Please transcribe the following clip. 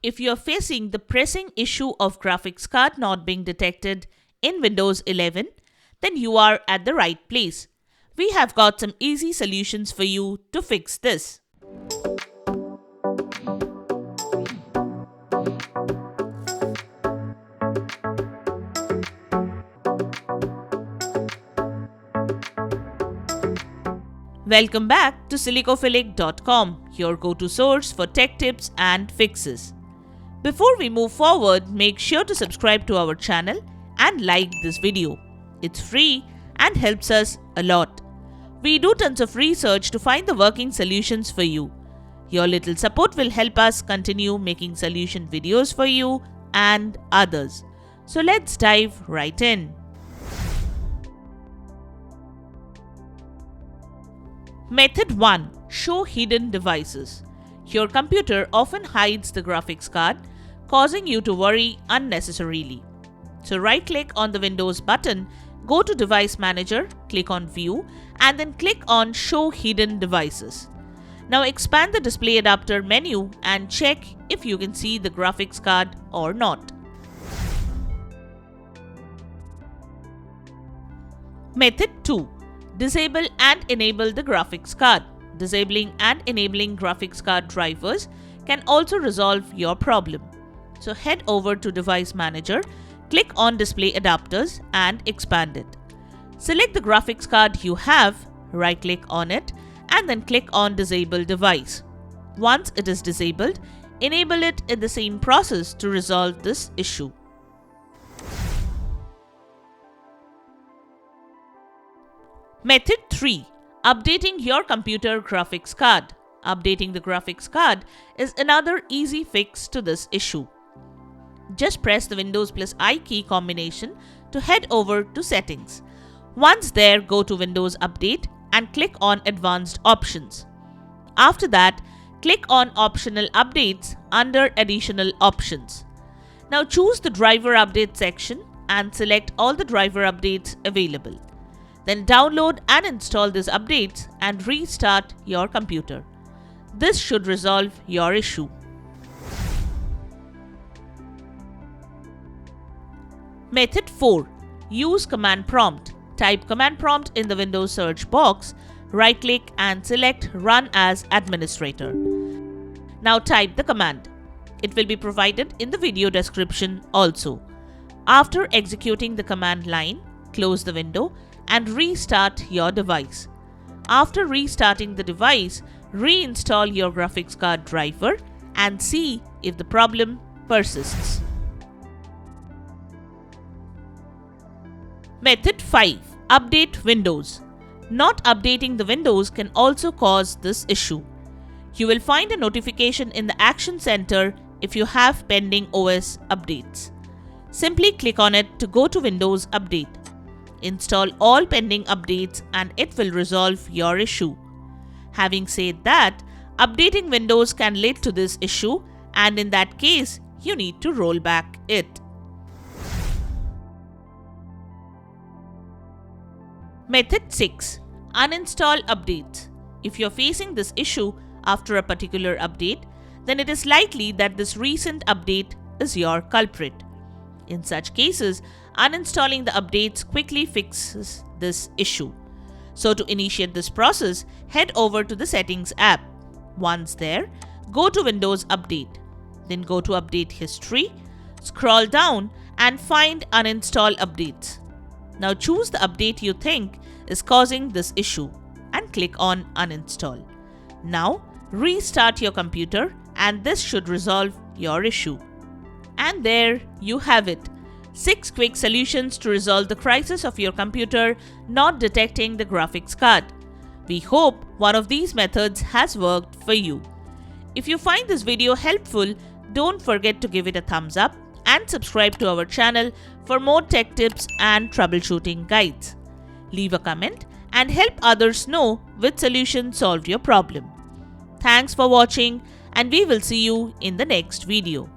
If you are facing the pressing issue of graphics card not being detected in Windows 11, then you are at the right place. We have got some easy solutions for you to fix this. Welcome back to silicophilic.com, your go-to source for tech tips and fixes. Before we move forward, make sure to subscribe to our channel and like this video. It's free and helps us a lot. We do tons of research to find the working solutions for you. Your little support will help us continue making solution videos for you and others. So let's dive right in. Method 1. Show hidden devices. Your computer often hides the graphics card, causing you to worry unnecessarily. So right-click on the Windows button, go to Device Manager, click on View, and then click on Show Hidden Devices. Now expand the Display Adapter menu and check if you can see the graphics card or not. Method 2. Disable and enable the graphics card. Disabling and enabling graphics card drivers can also resolve your problem. So head over to Device Manager, click on Display Adapters and expand it. Select the graphics card you have, right-click on it, and then click on Disable Device. Once it is disabled, enable it in the same process to resolve this issue. Method 3. Updating your computer graphics card. Updating the graphics card is another easy fix to this issue. Just press the Windows plus I key combination to head over to Settings. Once there, go to Windows Update and click on Advanced Options. After that, click on Optional Updates under Additional Options. Now choose the Driver Update section and select all the driver updates available. Then download and install these updates and restart your computer. This should resolve your issue. Method 4. Use command prompt. Type command prompt in the Windows search box, right-click and select Run as Administrator. Now type the command. It will be provided in the video description also. After executing the command line, close the window and restart your device. After restarting the device, reinstall your graphics card driver and see if the problem persists. Method 5. Update Windows. Not updating the Windows can also cause this issue. You will find a notification in the Action Center if you have pending OS updates. Simply click on it to go to Windows Update. Install all pending updates and it will resolve your issue. Having said that, updating Windows can lead to this issue, and in that case, you need to roll back it. Method 6. Uninstall updates. If you're facing this issue after a particular update, then it is likely that this recent update is your culprit. In such cases, uninstalling the updates quickly fixes this issue. So to initiate this process, head over to the Settings app. Once there, go to Windows Update. Then go to Update History, scroll down and find Uninstall Updates. Now choose the update you think is causing this issue and click on Uninstall. Now restart your computer and this should resolve your issue. And there you have it. 6 quick solutions to resolve the crisis of your computer not detecting the graphics card. We hope one of these methods has worked for you. If you find this video helpful, don't forget to give it a thumbs up and subscribe to our channel for more tech tips and troubleshooting guides. Leave a comment and help others know which solution solved your problem. Thanks for watching and we will see you in the next video.